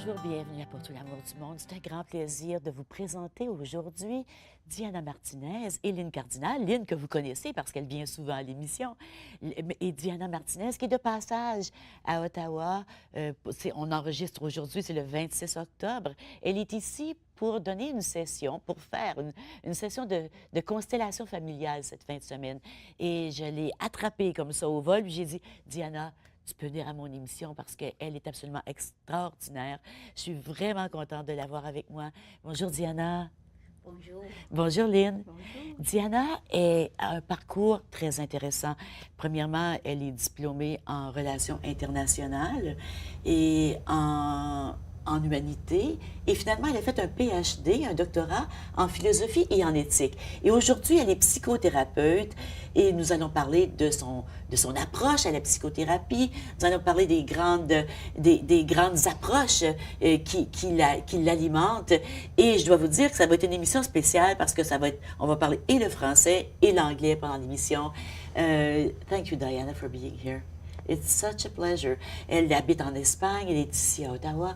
Bonjour, bienvenue à Pour tout l'amour du monde. C'est un grand plaisir de vous présenter aujourd'hui Diana Martinez et Lynne Cardinal. Lynne, que vous connaissez parce qu'elle vient souvent à l'émission, et Diana Martinez, qui est de passage à Ottawa. On enregistre aujourd'hui, c'est le 26 octobre. Elle est ici pour donner une session, pour faire une session de constellation familiale cette fin de semaine. Et je l'ai attrapée comme ça au vol, puis j'ai dit, Diana, tu peux venir à mon émission parce qu'elle est absolument extraordinaire. Je suis vraiment contente de l'avoir avec moi. Bonjour, Diana. Bonjour. Bonjour, Lynne. Bonjour. Diana a un parcours très intéressant. Premièrement, elle est diplômée en relations internationales et en humanité. Et finalement, elle a fait un PhD, un doctorat en philosophie et en éthique. Et aujourd'hui, elle est psychothérapeute et nous allons parler de son approche à la psychothérapie. Nous allons parler des grandes approches qui l'alimentent. Et je dois vous dire que ça va être une émission spéciale parce que on va parler et le français et l'anglais pendant l'émission. Thank you, Diana, for being here. It's such a pleasure. Elle habite en Espagne, elle est ici à Ottawa.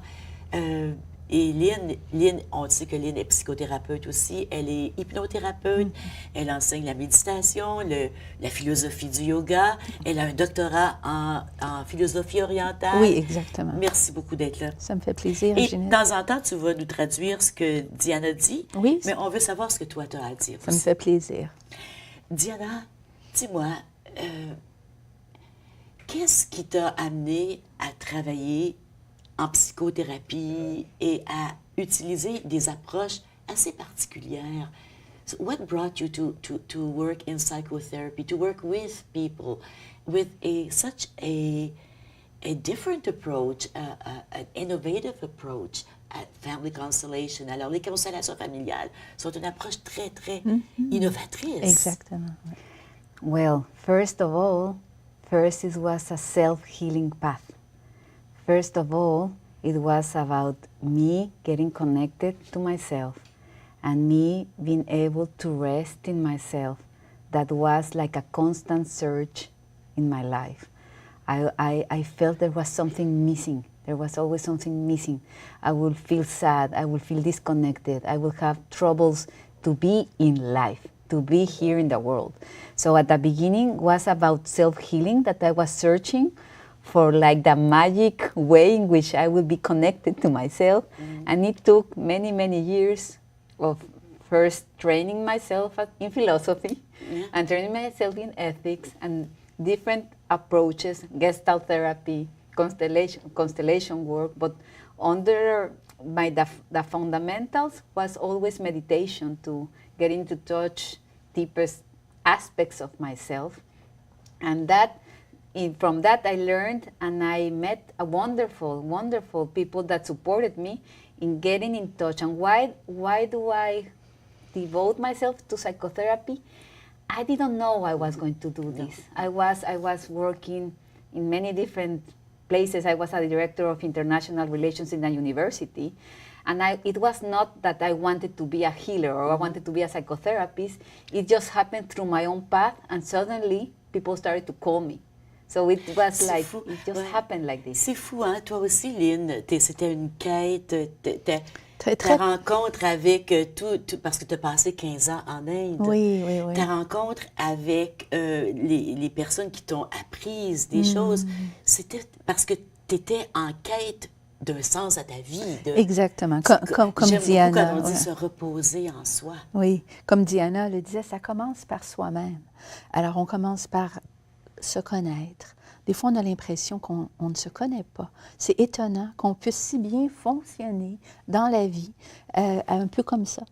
Et Lynne, on sait que Lynne est psychothérapeute aussi. Elle est hypnothérapeute. Elle enseigne la méditation, la philosophie du yoga. Elle a un doctorat en philosophie orientale. Oui, exactement. Merci beaucoup d'être là. Ça me fait plaisir, Et Ginette. de temps en temps, tu vas nous traduire ce que Diana dit. Oui. Mais on veut savoir ce que toi, tu as à dire Ça me fait plaisir. Diana, dis-moi, qu'est-ce qui t'a amené à travailler en psychothérapie et à utiliser des approches assez particulières? So what brought you to work in psychotherapy, to work with people with such a different approach, an innovative approach at family constellation? Alors, les constellations familiales sont une approche très, très innovatrice. Exactement. Oui. Well, first of all, it was a self-healing path. First of all, it was about me getting connected to myself and me being able to rest in myself. That was like a constant search in my life. I felt there was something missing. There was always something missing. I would feel sad. I would feel disconnected. I would have troubles to be in life, to be here in the world. So at the beginning was about self-healing, that I was searching for like the magic way in which I would be connected to myself. And it took many, many years of first training myself in philosophy and training myself in ethics and different approaches, Gestalt therapy, constellation work, but under the fundamentals was always meditation, to get into touch deepest aspects of myself. And from that I learned, and I met a wonderful people that supported me in getting in touch. And why do I devote myself to psychotherapy? I didn't know I was going to do this. I was working in many different places. I was a director of international relations in a university. And it was not that I wanted to be a healer or I wanted to be a psychotherapist. It just happened through my own path, and suddenly people started to call me. So it was like, fou. it just happened like this. C'est fou, hein? Toi aussi, Lynne, c'était une quête, Très, ta très... rencontre avec parce que tu as passé 15 ans en Inde. Oui. Ta rencontre avec les personnes qui t'ont appris des choses, c'était parce que tu étais en quête d'un sens à ta vie. Exactement. Comme J'aime Diana. beaucoup quand on dit Ouais. se reposer en soi. Oui, comme Diana le disait, ça commence par soi-même. Alors, on commence par se connaître. Des fois, on a l'impression qu'on ne se connaît pas. C'est étonnant qu'on puisse si bien fonctionner dans la vie, un peu comme ça.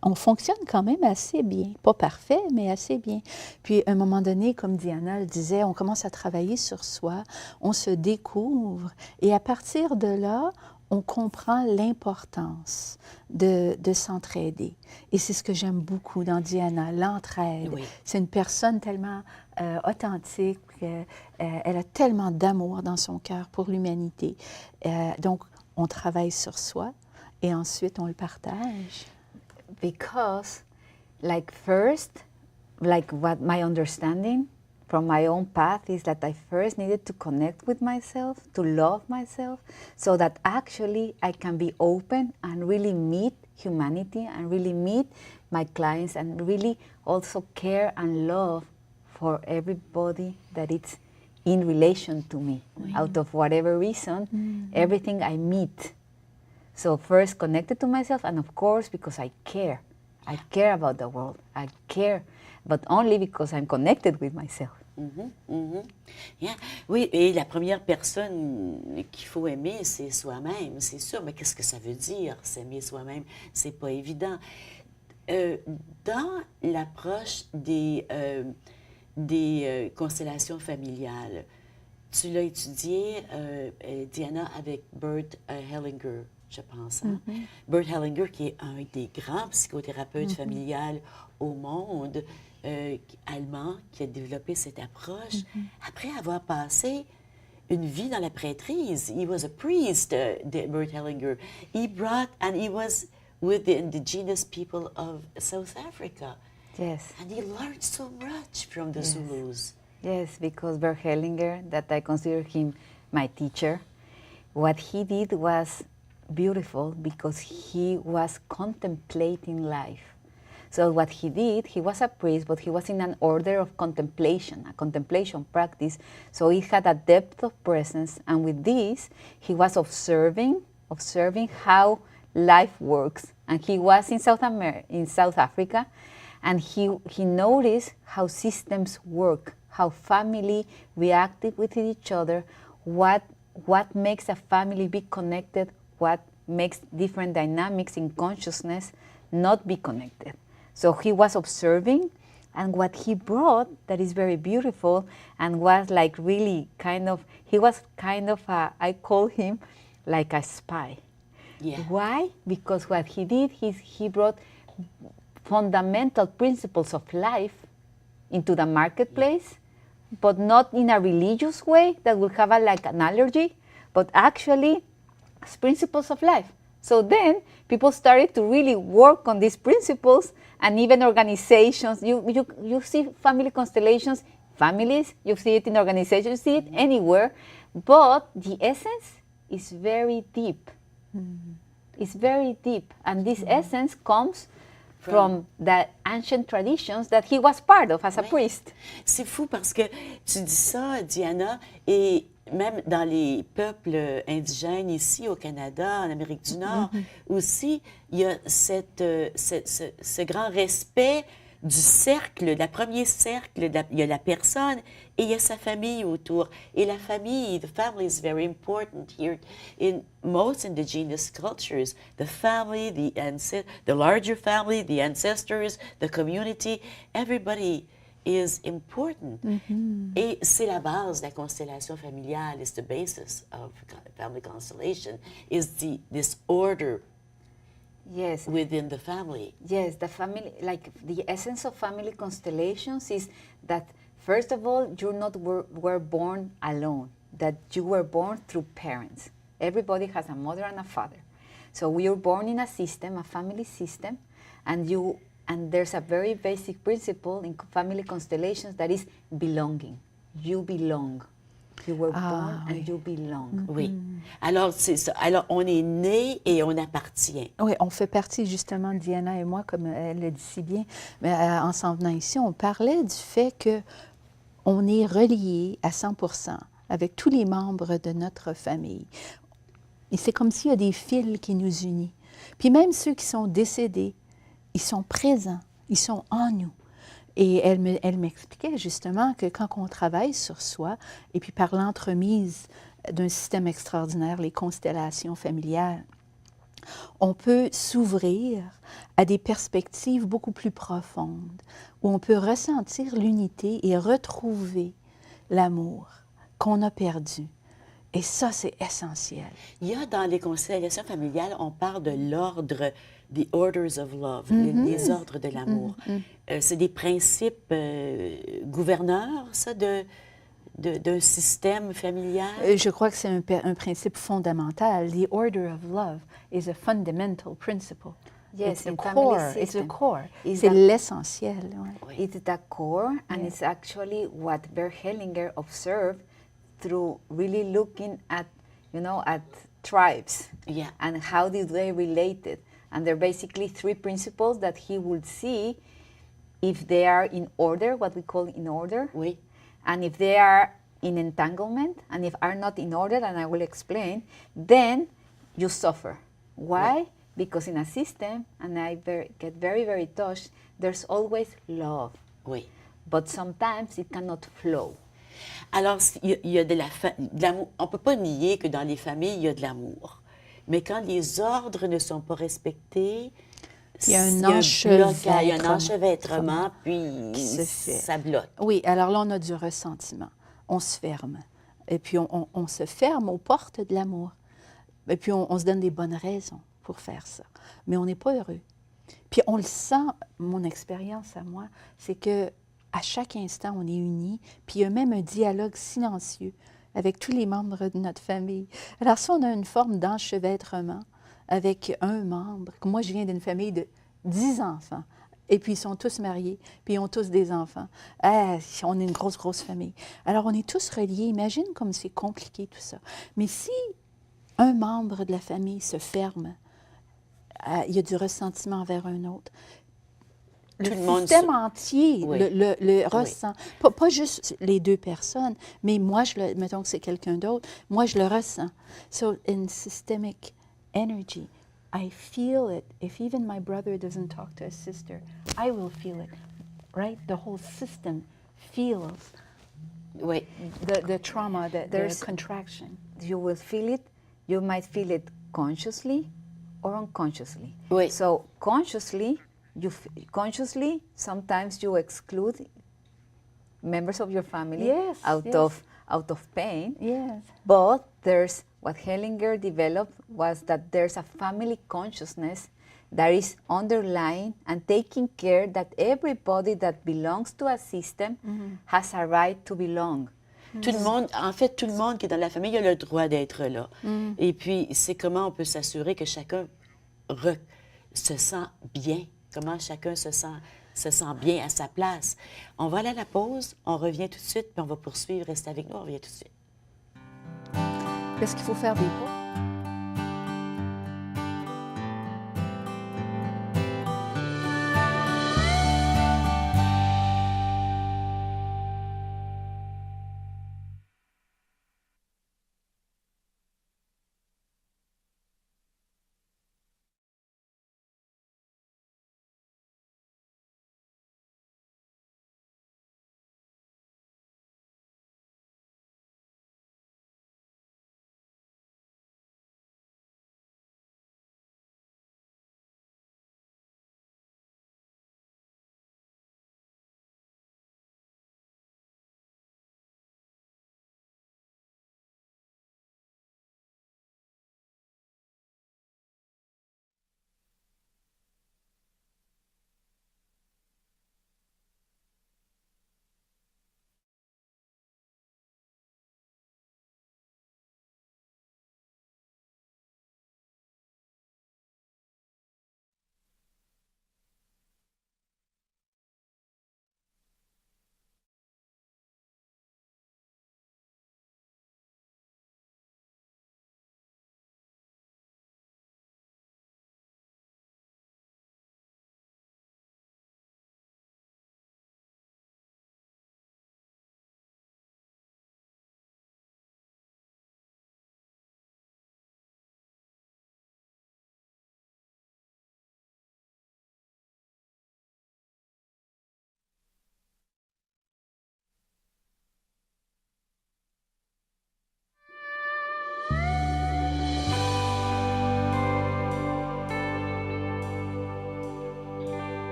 On fonctionne quand même assez bien. Pas parfait, mais assez bien. Puis, à un moment donné, comme Diana le disait, on commence à travailler sur soi, on se découvre. Et à partir de là, on comprend l'importance de s'entraider. Et c'est ce que j'aime beaucoup dans Diana, l'entraide. Oui. C'est une personne tellement authentique, elle a tellement d'amour dans son cœur pour l'humanité. Donc, on travaille sur soi et ensuite on le partage. Because, like first, like what my understanding from my own path is that I first needed to connect with myself, to love myself, so that actually I can be open and really meet humanity and really meet my clients and really also care and love for everybody that it's in relation to me, out of whatever reason, everything I meet. So first connected to myself, and of course because I care. I care about the world. I care, but only because I'm connected with myself. Yeah. Oui, et la première personne qu'il faut aimer, c'est soi-même, c'est sûr. Mais qu'est-ce que ça veut dire, s'aimer soi-même? C'est pas évident. Dans l'approche des constellations familiales, tu l'as étudié, Diana, avec Bert Hellinger, je pense. Hein? Bert Hellinger, qui est un des grands psychothérapeutes familiales au monde, allemand, qui a développé cette approche, après avoir passé une vie dans la prêtrise. He was a priest, Bert Hellinger. He brought, and he was with the indigenous people of South Africa. Yes. And he learned so much from the Zulus. Yes, because Bert Hellinger, that I consider him my teacher, what he did was beautiful because he was contemplating life. So what he did, he was a priest, but he was in an order of contemplation, a contemplation practice. So he had a depth of presence, and with this, he was observing how life works. And he was in South Africa, and he noticed how systems work, how family reacted with each other, what makes a family be connected, what makes different dynamics in consciousness not be connected. So he was observing, and what he brought that is very beautiful and was like really he was kind of I call him like a spy. Yeah. Why? Because what he did, he brought fundamental principles of life into the marketplace, but not in a religious way that will have like an allergy, but actually as principles of life. So then people started to really work on these principles, and even organizations. You see family constellations, families, you see it in organizations, you see it anywhere, but the essence is very deep. It's very deep, and this essence comes from the ancient traditions that he was part of as a priest. C'est fou parce que tu dis ça, Diana, et même dans les peuples indigènes ici au Canada, en Amérique du Nord, aussi, il y a ce grand respect du cercle, le premier cercle, il y a la personne et il y a sa famille autour. Et la famille, the family is very important here. In most indigenous cultures, the family, the larger family, the ancestors, the community, everybody is important. Et c'est la base de la constellation familiale, it's the basis of family constellation, is this order Yes. within the family. Yes, the family, like the essence of family constellations is that, first of all, you're not were born alone, that you were born through parents. Everybody has a mother and a father. So we are born in a system, a family system, and there's a very basic principle in family constellations that is belonging. You belong. You were born and you belong. Oui. Alors, c'est ça. Alors, on est né et on appartient. Oui, on fait partie, justement, Diana et moi, comme elle le dit si bien, mais en s'en venant ici, on parlait du fait qu'on est relié à 100% avec tous les membres de notre famille. Et c'est comme s'il y a des fils qui nous unissent. Puis même ceux qui sont décédés, ils sont présents, ils sont en nous. Et elle m'expliquait justement que quand on travaille sur soi, et puis par l'entremise d'un système extraordinaire, les constellations familiales, on peut s'ouvrir à des perspectives beaucoup plus profondes, où on peut ressentir l'unité et retrouver l'amour qu'on a perdu. Et ça, c'est essentiel. Il y a dans les constellations familiales, on parle de l'ordre, the orders of love, les ordres de l'amour. C'est des principes gouverneurs, ça, d'un système familial? Je crois que c'est un principe fondamental. The order of love is a fundamental principle. Yes, it's a in core. family It's a system. core. Is C'est that- l'essentiel. Ouais. Oui. It's the core, and Yeah. it's actually what Bert Hellinger observed through really looking at, at tribes Yeah. and how did they related. And there are basically three principles that he would see if they are in order, what we call in order, Oui. and if they are in entanglement, and if are not in order, and I will explain, then you suffer. Why? Right. Because in a system, and I get very, very touched, there's always love, Oui. but sometimes it cannot flow. Alors, il y a de l'amour. On ne peut pas nier que dans les familles, il y a de l'amour. Mais quand les ordres ne sont pas respectés, Il y a un blocage, il y a un enchevêtrement, puis qui se fait. ça bloque. Oui, alors là, on a du ressentiment. On se ferme. Et puis, on se ferme aux portes de l'amour. Et puis, on se donne des bonnes raisons pour faire ça. Mais on n'est pas heureux. Puis, on le sent, mon expérience à moi, c'est que à chaque instant, on est unis. Puis, il y a même un dialogue silencieux avec tous les membres de notre famille. Alors, si on a une forme d'enchevêtrement avec un membre, comme moi, je viens d'une famille de 10 enfants, et puis ils sont tous mariés, puis ils ont tous des enfants. Ah, on est une grosse, grosse famille. Alors, on est tous reliés. Imagine comme c'est compliqué tout ça. Mais si un membre de la famille se ferme, il y a du ressentiment envers un autre. Tout Le le monde système entier Oui. le ressent. Pas juste les deux personnes, mais moi, mettons que c'est quelqu'un d'autre, moi, je le ressens. So, in systemic energy, I feel it. If even my brother doesn't talk to his sister, I will feel it, right? The whole system feels Oui. the trauma, the There's- contraction. You will feel it. You might feel it consciously or unconsciously. Oui. So consciously, consciously, sometimes you exclude members of your family Yes, out yes. of pain. Yes. But there's what Hellinger developed was that there's a family consciousness that is underlying and taking care that everybody that belongs to a system has a right to belong. Tout le monde, en fait, tout le monde qui est dans la famille a le droit d'être là. Et puis, c'est comment on peut s'assurer que chacun se sent bien, comment chacun se sent bien à sa place. On va aller à la pause, on revient tout de suite, puis on va poursuivre. Restez avec nous, on revient tout de suite. Est-ce qu'il faut faire des pas?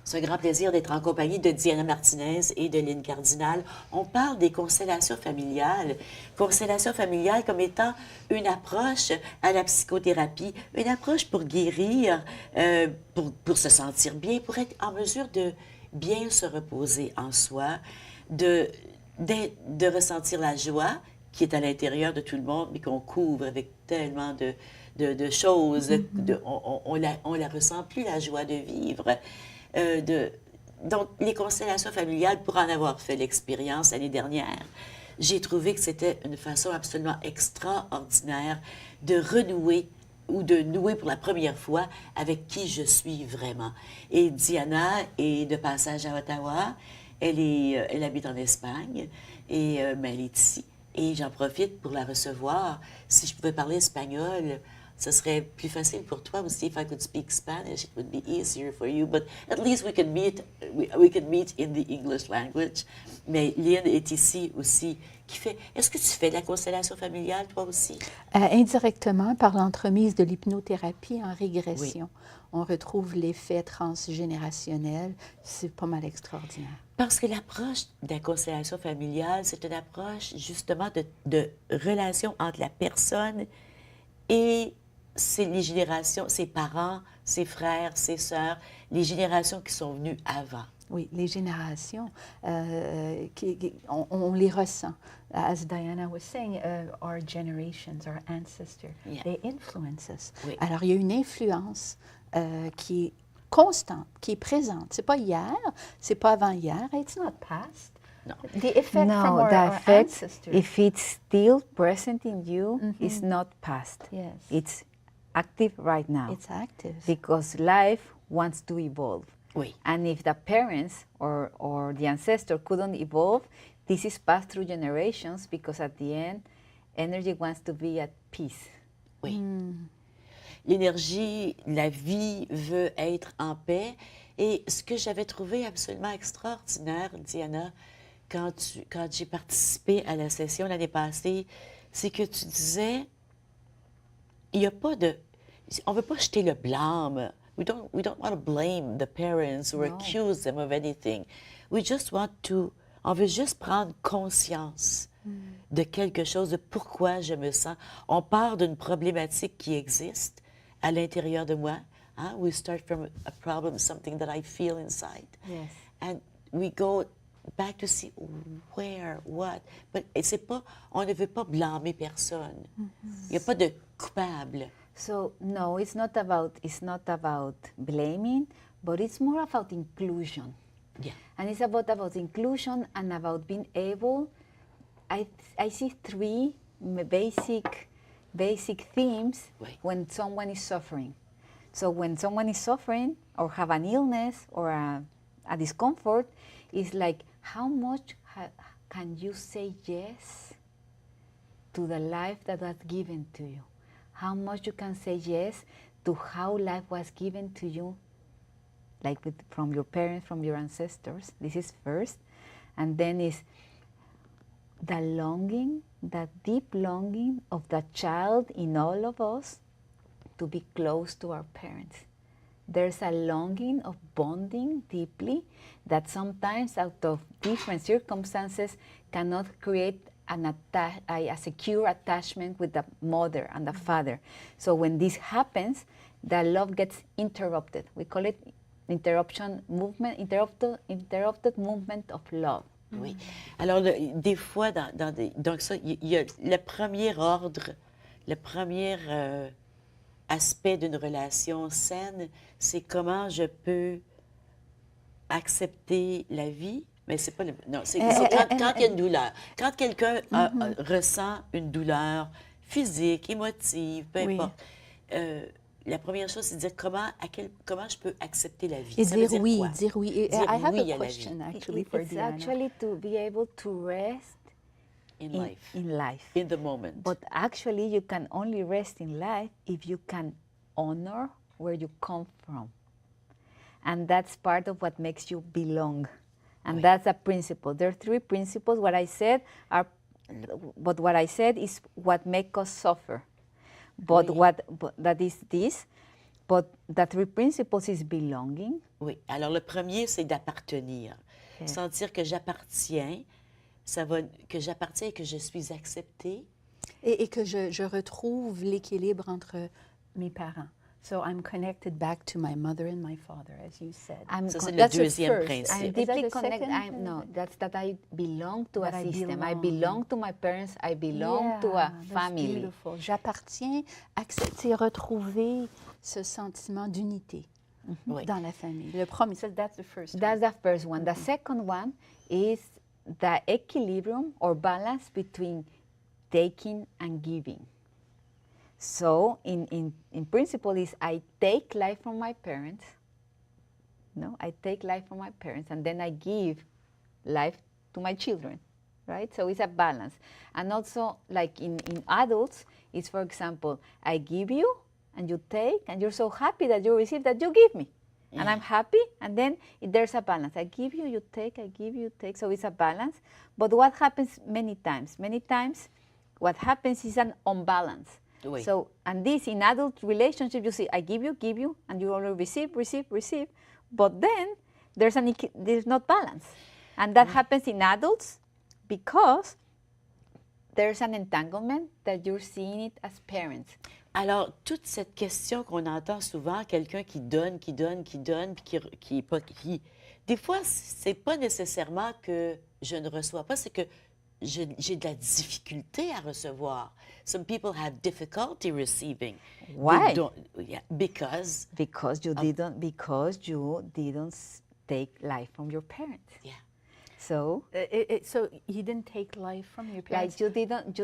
C'est un grand plaisir d'être en compagnie de Diana Martinez et de Lynne Cardinal. On parle des constellations familiales. Constellations familiales comme étant une approche à la psychothérapie, une approche pour guérir, pour se sentir bien, pour être en mesure de bien se reposer en soi, de ressentir la joie qui est à l'intérieur de tout le monde, mais qu'on couvre avec tellement de choses. On la ressent plus, la joie de vivre. Donc, les constellations familiales, pour en avoir fait l'expérience l'année dernière, j'ai trouvé que c'était une façon absolument extraordinaire de renouer ou de nouer pour la première fois avec qui je suis vraiment. Et Diana est de passage à Ottawa. Elle habite en Espagne, mais elle est ici. Et j'en profite pour la recevoir. Si je pouvais parler espagnol, ce serait plus facile pour toi aussi. If I could speak Spanish, it would be easier for you. But at least we can meet in the English language. Mais Lynn est ici aussi. Est-ce que tu fais de la constellation familiale, toi aussi? Indirectement, par l'entremise de l'hypnothérapie en régression, on retrouve l'effet transgénérationnel. C'est pas mal extraordinaire. Parce que l'approche de la constellation familiale, c'est une approche justement de relation entre la personne et les générations, ses parents, ses frères, ses sœurs, les générations qui sont venues avant. Oui, les générations, on les ressent. As Diana was saying, our generations, our ancestors, they influence us. Oui. Alors, il y a une influence qui est constante, qui est présente. C'est pas hier, c'est pas avant-hier. It's not past. No. The effect No, from our effect, ancestors. if it's still present in you, is not past. Yes. It's active right now. It's active. Because life wants to evolve. Oui. And if the parents or the ancestor couldn't evolve, this is passed through generations because at the end, energy wants to be at peace. Oui. L'énergie, la vie veut être en paix. Et ce que j'avais trouvé absolument extraordinaire, Diana, quand j'ai participé à la session l'année passée, c'est que tu disais, il n'y a pas de... On ne veut pas jeter le blâme. We don't want to blame the parents or accuse them of anything. On veut juste prendre conscience de quelque chose, de pourquoi je me sens. On part d'une problématique qui existe à l'intérieur de moi. Hein? We start from a problem, something that I feel inside. Yes. And we go back to see where, what. But on ne veut pas blâmer personne. Il n'y a pas de coupable. So no, it's not about blaming, but it's more about inclusion. Yeah. And it's about inclusion and about being able. I see three basic themes Right. when someone is suffering. So when someone is suffering or have an illness or a discomfort, it's like how much can you say yes to the life that was given to you? How much you can say yes to how life was given to you, like from your parents, from your ancestors. This is first. And then is the longing, that deep longing of the child in all of us to be close to our parents. There's a longing of bonding deeply that sometimes out of different circumstances cannot create a secure attachment with the mother and the father. So when this happens, the love gets interrupted. We call it interrupted movement of love. Oui. Alors, des fois, donc ça, il y a le premier ordre, le premier aspect d'une relation saine, c'est comment je peux accepter la vie. Mais c'est pas non, c'est quand il y a une douleur. Quand quelqu'un ressent une douleur physique, émotive, peu importe, la première chose, c'est de dire comment je peux accepter la vie. Et Ça veut dire oui, quoi? dire oui. I Dire have oui a à la question vie. actually for It's Diana. actually to be able to rest In life. in life. In the moment. But actually, you can only rest in life if you can honor where you come from. And that's part of what makes you belong. And that's a principle. There are three principles. What I said is what makes us suffer. But that is this. But the three principles is belonging. Oui. Alors, le premier, c'est d'appartenir. Sentir que j'appartiens, que j'appartiens et que je suis acceptée. Et que je retrouve l'équilibre entre mes parents, So I'm connected back to my mother and my father, as you said. I'm Ça, con- c'est le That's the deuxième first. principe. I'm Is that deeply the connected. second? No, that's that I belong to That a I system. I belong. belong to my parents. I belong to a That's family. beautiful. J'appartiens, accepter, retrouver ce sentiment d'unité Oui. dans la famille. Le premier, ça, that's the first one. That's the first one. The second one is the equilibrium or balance between taking and giving. So, in principle, is I take life from my parents. No, I take life from my parents, and then I give life to my children, right? So it's a balance. And also, like in adults, it's, for example, I give you and you take, and you're so happy that you receive that you give me. And I'm happy, and then there's a balance. I give you, you take, I give you, take. So it's a balance. But what happens many times? Many times, what happens is an unbalance. Oui. So, and this in adult relationship, you see, I give you, and you only receive. But then there's not balance. And that happens in adults because there's an entanglement that you're seeing it as parents. Alors, toute cette question qu'on entend souvent, quelqu'un qui donne, puis qui des fois, c'est pas nécessairement que je ne reçois pas, c'est que j'ai de la difficulté à recevoir. Some people have difficulty receiving. Why? They don't- yeah, because, Because you didn't take life from your parents. yeah. So, So you didn't take life from your like parents? you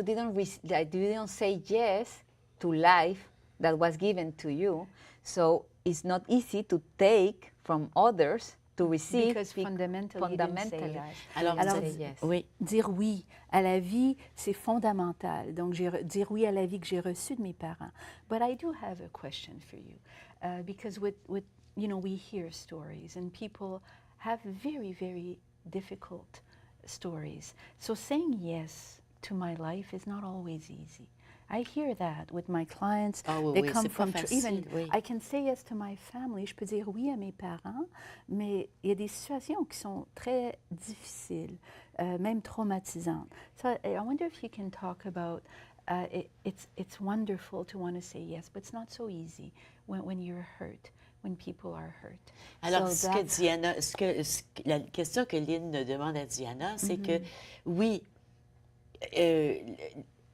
didn't say yes to life that was given to you. So it's not easy to take from others to receive. Because fundamentally you didn't say fundamentally. yes. Alors, Alors, vous dites- yes. oui. Dire oui à la vie, c'est fondamental. Donc, dire oui à la vie que j'ai reçue de mes parents. But I do have a question for you. Because with, you know, we hear stories and people have very, very difficult stories. So saying yes to my life is not always easy. I hear that with my clients. Ah oui, They oui, come c'est pas from facile, oui. I can say yes to my family. Je peux dire oui à mes parents, mais il y a des situations qui sont très difficiles, même traumatisantes. So I wonder if you can talk about. It's wonderful to want to say yes, but it's not so easy when you're hurt, when people are hurt. Alors, So ce que that's- Diana, la question que Lynn demande à Diana, c'est que, oui,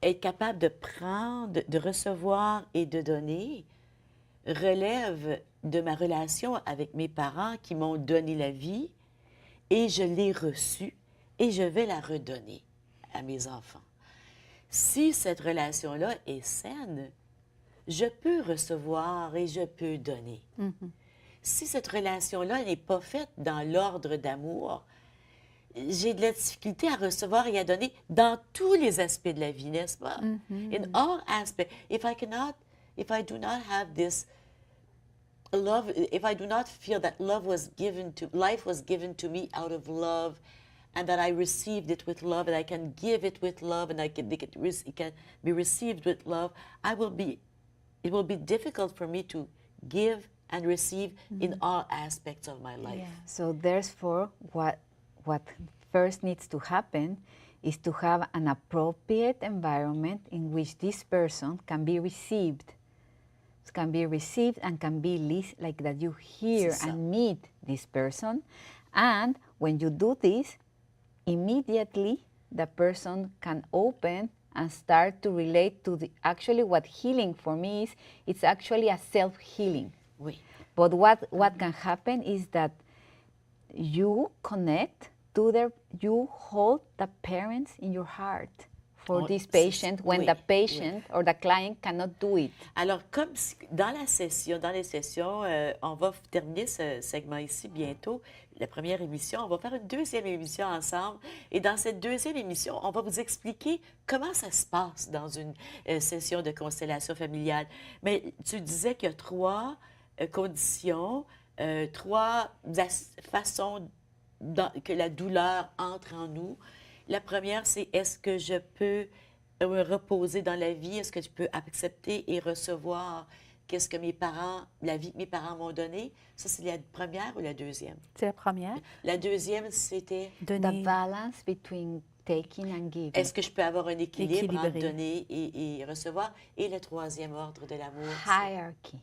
être capable de prendre, de recevoir et de donner relève de ma relation avec mes parents qui m'ont donné la vie et je l'ai reçue et je vais la redonner à mes enfants. Si cette relation-là est saine, je peux recevoir et je peux donner. Si cette relation-là n'est pas faite dans l'ordre d'amour, j'ai de la difficulté à recevoir et à donner dans tous les aspects de la vie, n'est-ce pas? In all aspects. If I do not have this love, if I do not feel that life was given to me out of love, and that I received it with love, and I can give it with love, and it can be received with love, it will be difficult for me to give and receive in all aspects of my life. So therefore, what first needs to happen is to have an appropriate environment in which this person can be received. Can be received and can be like that you hear C'est ça. and meet this person. And when you do this, immediately the person can open and start to relate to actually what healing for me is. It's actually a self-healing. Oui. But what can happen is that you connect to you hold the parents in your heart for Oh, this c'est- patient when oui, the patient or the client cannot do it. Alors, comme dans les sessions, on va terminer ce segment ici bientôt, la première émission. On va faire une deuxième émission ensemble. Et dans cette deuxième émission, on va vous expliquer comment ça se passe dans une session de constellation familiale. Mais tu disais qu'il y a trois conditions, trois façons que la douleur entre en nous. La première, c'est est-ce que je peux me reposer dans la vie? Est-ce que je peux accepter et recevoir qu'est-ce que la vie que mes parents m'ont donnée? Ça, c'est la première ou la deuxième? C'est la première. La deuxième, c'était The Donner. balance between taking and giving. est-ce que je peux avoir un équilibre entre Équilibré. donner et recevoir? Et le troisième ordre de l'amour, c'est Hierarchy.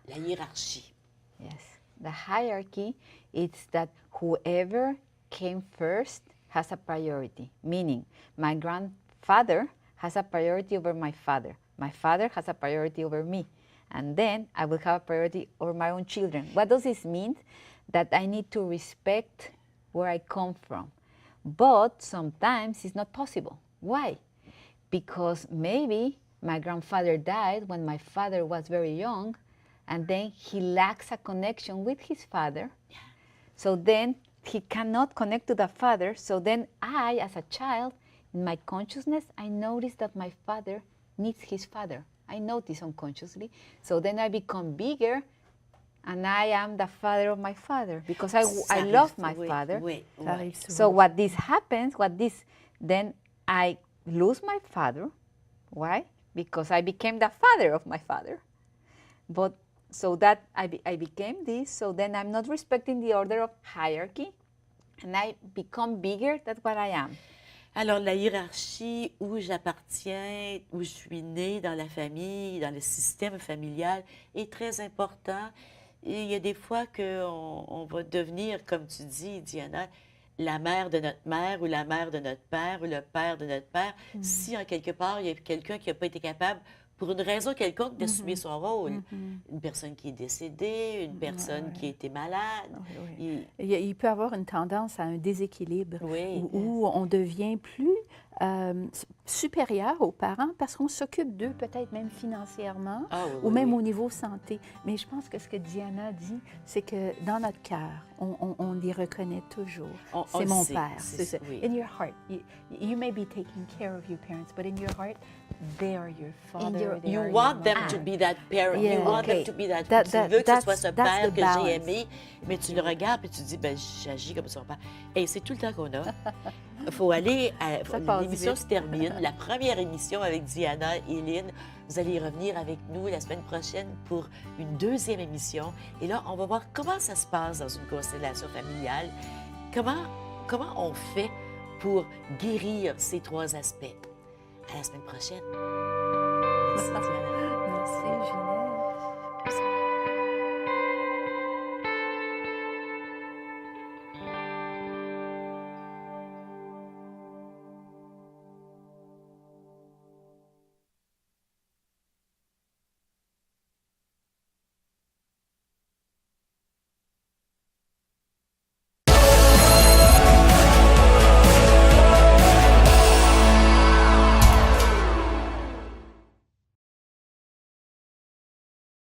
La hiérarchie. Yes. The hierarchy is that whoever came first has a priority, meaning my grandfather has a priority over my father. My father has a priority over me. And then I will have a priority over my own children. What does this mean? That I need to respect where I come from. But sometimes it's not possible. Why? Because maybe my grandfather died when my father was very young, and then he lacks a connection with his father. So then he cannot connect to the father. So then I, as a child, in my consciousness, I notice that my father needs his father. I notice unconsciously. So then I become bigger, and I am the father of my father because I love my father. Oui, Ça oui. arrive souvent. So what this happens, then I lose my father. Why? Because I became the father of my father. But so that I became this, so then I'm not respecting the order of hierarchy, and I become bigger than what I am. Alors, la hiérarchie, où j'appartiens, où je suis née dans la famille, dans le système familial, est très important. Et il y a des fois qu'on va devenir, comme tu dis, Diana, la mère de notre mère ou la mère de notre père ou le père de notre père, si en quelque part, il y a quelqu'un qui n'a pas été capable, pour une raison quelconque, d'assumer son rôle. Une personne qui est décédée, une personne qui a été malade. Oui. Il peut y avoir une tendance à un déséquilibre Oui. où on devient plus supérieur aux parents parce qu'on s'occupe d'eux, peut-être même financièrement ou même au niveau santé. Mais je pense que ce que Diana dit, c'est que dans notre cœur, on les reconnaît toujours. C'est mon père. C'est ça. Oui. In your heart, you may be taking care of your parents, but in your heart, they are your father. You want them to be that parent. Yeah. You want them Okay. to be that. That- Tu veux que ce that's- soit ce that's père the que balance. j'ai aimé, mais tu le regardes et tu te dis, ben j'agis comme son père. Et c'est tout le temps qu'on a. Il faut aller à... Ça passe L'émission vite. se termine. La première émission avec Diana et Lynn. Vous allez revenir avec nous la semaine prochaine pour une deuxième émission. Et là, on va voir comment ça se passe dans une constellation familiale. Comment on fait pour guérir ces trois aspects. À la semaine prochaine. Merci, Diana. Merci, Julie.